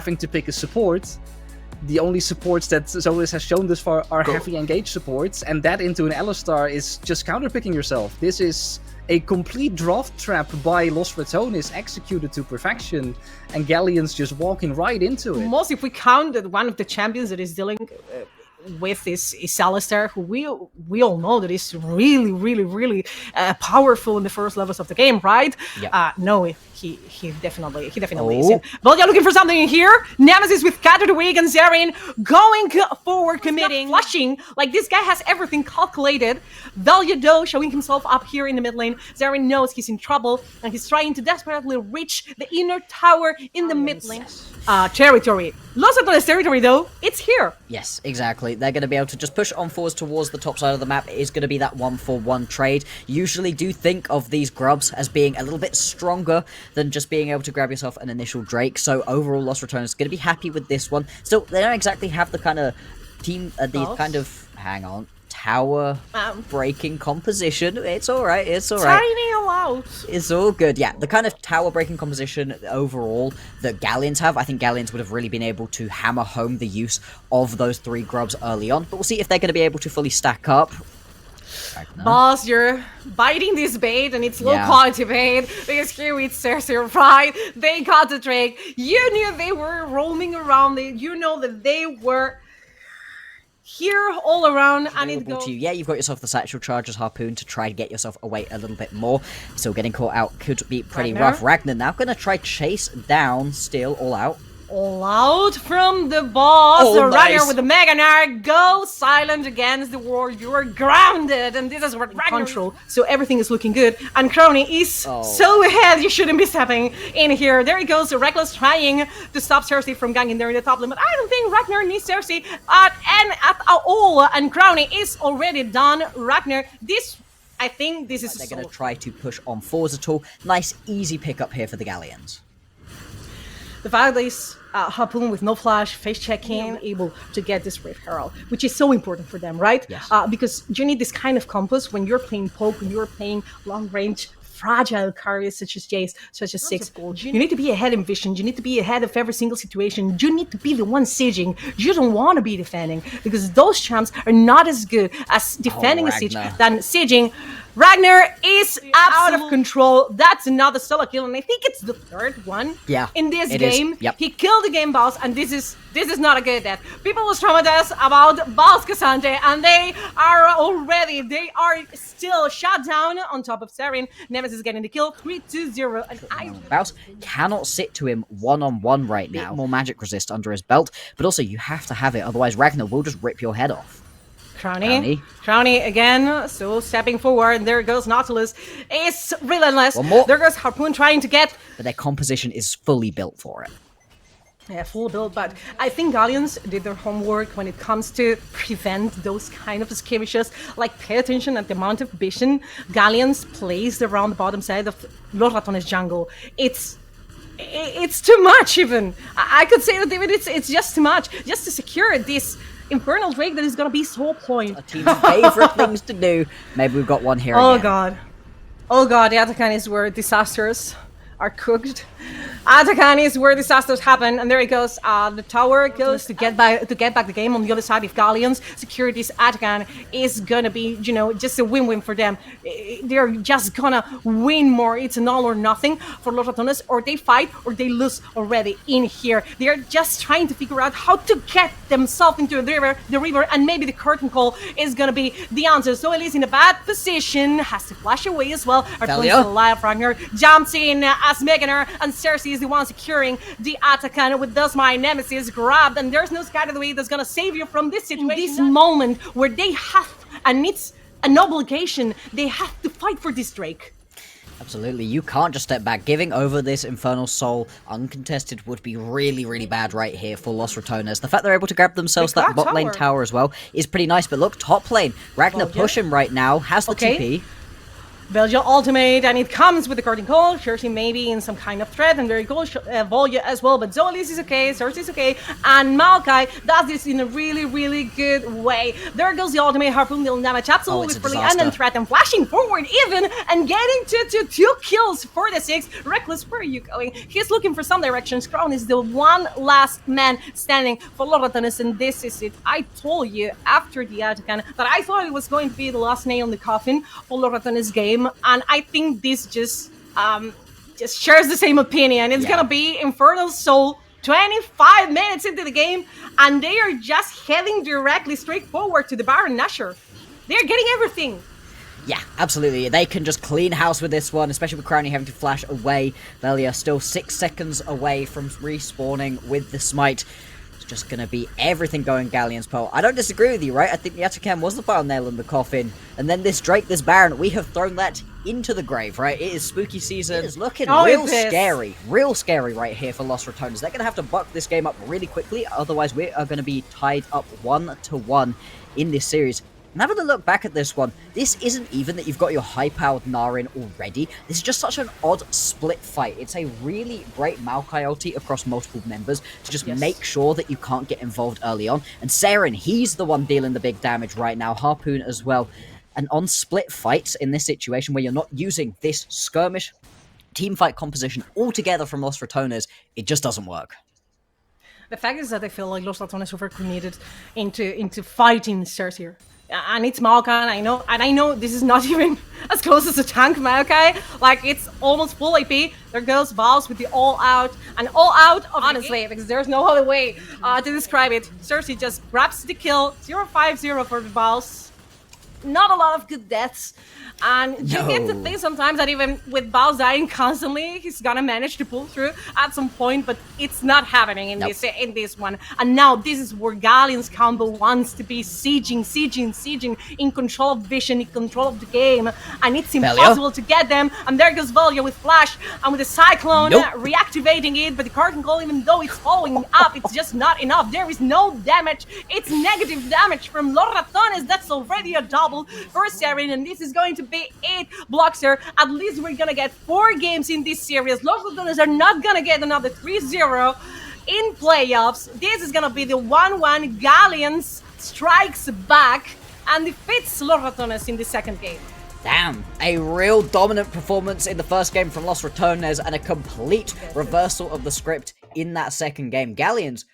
having to pick a support. The only supports that Zolis has shown thus far are heavy engaged supports, and that into an Alistar is just counterpicking yourself. This is a complete draft trap by Los Ratones executed to perfection, and Galions just walking right into it. Most if we count that one of the champions that is dealing with is Alistar, who we all know that is really powerful in the first levels of the game, right? Yep. No, he definitely isn't. But you're looking for something in here. Nemesis with Kaza the Weak and Zerrin going forward, committing, flushing. Like, this guy has everything calculated. Valyado showing himself up here in the mid lane. Zerrin knows he's in trouble, and he's trying to desperately reach the inner tower in the mid lane. Territory. Los Ratones territory, though, it's here. Yes, exactly. They're going to be able to just push on forwards towards the top side of the map. It is going to be that 1-for-1 trade. Usually do think of these grubs as being a little bit stronger than just being able to grab yourself an initial Drake. So overall, Los Ratones is going to be happy with this one. Still, they don't exactly have the kind of team, tower breaking composition. It's alright, it's alright. Tiny allowed. It's all good, yeah. The kind of tower breaking composition overall that Galions have, I think Galions would have really been able to hammer home the use of those 3 grubs early on, but we'll see if they're going to be able to fully stack up. Boss, you're biting this bait, and it's low quality bait, because here with Cersei, right? They got the Drake. You knew they were roaming around. You know that they were here all around, and it goes. Yeah, you've got yourself the Satchel Charger's Harpoon to try to get yourself away a little bit more. Still getting caught out could be pretty rough. Ragnar now going to try chase down, still all out. All out from the boss. Oh, Ragnar nice. with the Mega Narc goes silent against the wall. You're grounded, and this is what Ragnar control. So everything is looking good, and Crony is so ahead. You shouldn't be stepping in here. There he goes. Reckless trying to stop Cersei from ganking there in the top lane, but I don't think Ragnar needs Cersei at all. And Crony is already done. Ragnar, I think this is. They're going to try to push on forwards at all. Nice, easy pickup here for the Galions. The Valdez Harpoon with no flash, face checking, able to get this Brave Herald, which is so important for them, right? Yes. Because you need this kind of compass when you're playing poke, when you're playing long range, fragile carriers such as Jace, such as Six. You need to be ahead in vision. You need to be ahead of every single situation. You need to be the one sieging. You don't want to be defending, because those champs are not as good as defending a siege than sieging. Ragnar is out of control. That's another solo kill, and I think it's the 3rd one in this game. Yep. He killed the game boss, and this is not a good death. People was traumatized about Boss Cassandre, and they are still shut down on top of Zerrin. Nemesis getting the kill, 3-2-0, and Bouse cannot sit to him one-on-one right now. More magic resist under his belt, but also you have to have it, otherwise Ragnar will just rip your head off. Crowny again, so stepping forward. There goes Nautilus. It's relentless. One more. There goes Harpoon trying to get. But their composition is fully built for it. Yeah, full build, but I think Galions did their homework when it comes to prevent those kind of skirmishes. Like, pay attention at the amount of vision Galions placed around the bottom side of Los Ratones jungle. It's too much, even. I could say that even it's just too much. Just to secure this Infernal Drake that is gonna be so point. A team's favorite things to do. Maybe we've got one here again. Oh god, the Atakan is where disasters are cooked. Atakan is where disasters happen, and there he goes. The tower goes to get back the game on the other side. If Galions secure this Atakan, is gonna be, just a win-win for them. They're just gonna win more. It's an all or nothing for Los Ratones. Or they fight or they lose already in here. They're just trying to figure out how to get themselves into the river, and maybe the curtain call is gonna be the answer. So Elise in a bad position, has to flash away as well. Artlin's still alive. Ragnar jumps in as Meganer, and Cersei is the one securing the Atakan with thus my Nemesis grabbed, and there's no Sky of the Way that's gonna save you from this situation. In this moment where they have, and it's an obligation, they have to fight for this Drake. Absolutely, you can't just step back. Giving over this Infernal Soul uncontested would be really, really bad right here for Los Ratones. The fact they're able to grab themselves that bot lane tower as well is pretty nice, but look, top lane, Ragnar pushing right now, has the TP. Belgia ultimate, and it comes with the curtain call. Cersei maybe in some kind of threat, and there goes Volya as well. But Zolis is okay, Cersei is okay, and Maokai does this in a really, really good way. There goes the ultimate harpoon, dealing damage absolutely freely, and then threat and flashing forward even, and getting to 2 kills for the 6. Reckless, where are you going? He's looking for some directions. Crown is the one last man standing for Los Ratones, and this is it. I told you after the Atacan that I thought it was going to be the last nail in the coffin for Los Ratones' game. And I think this just shares the same opinion. It's gonna be Infernal Soul 25 minutes into the game, and they are just heading directly straight forward to the Baron Nashor. They're getting everything. Yeah, absolutely. They can just clean house with this one, especially with Crownie having to flash away. Velia still 6 seconds away from respawning with the smite. Just gonna be everything going Galions Pearl. I don't disagree with you, right? I think the Atakan was the final nail in the coffin. And then this Drake, this Baron, we have thrown that into the grave, right? It is spooky season. It is looking real scary right here for Los Ratones. They're gonna have to buck this game up really quickly, otherwise we are gonna be tied up 1-1 in this series. And having a look back at this one, this isn't even that you've got your high-powered Narin already. This is just such an odd split fight. It's a really great Maokai ulti across multiple members to just make sure that you can't get involved early on. And Saren, he's the one dealing the big damage right now. Harpoon as well. And on split fights in this situation where you're not using this skirmish teamfight composition altogether from Los Ratones, it just doesn't work. The fact is that I feel like Los Ratones overcommitted into fighting Cersei. And it's Maokai, I know this is not even as close as a tank Maokai. Like, it's almost full AP. There goes Vals with the all-out, honestly, because there's no other way to describe it. Cersei just grabs the kill, 0-5-0 for the Vals. Not a lot of good deaths. And you get to think sometimes that even with Vals dying constantly, he's gonna manage to pull through at some point, but it's not happening in this one. And now this is where Galions combo wants to be sieging, in control of vision, in control of the game, and it's impossible to get them. And there goes Volya with Flash and with the Cyclone reactivating it, but the curtain call, even though it's following up, it's just not enough. There is no damage. It's negative damage from Los Ratones. That's already a double for Saren, and this is going to be it. Bloxer, at least we're gonna get 4 games in this series. Los Ratones are not gonna get another 3-0 in playoffs. This is gonna be the 1-1. Galions strikes back and defeats Los Ratones in the second game. Damn, a real dominant performance in the first game from Los Ratones and a complete reversal of the script in that second game. Galions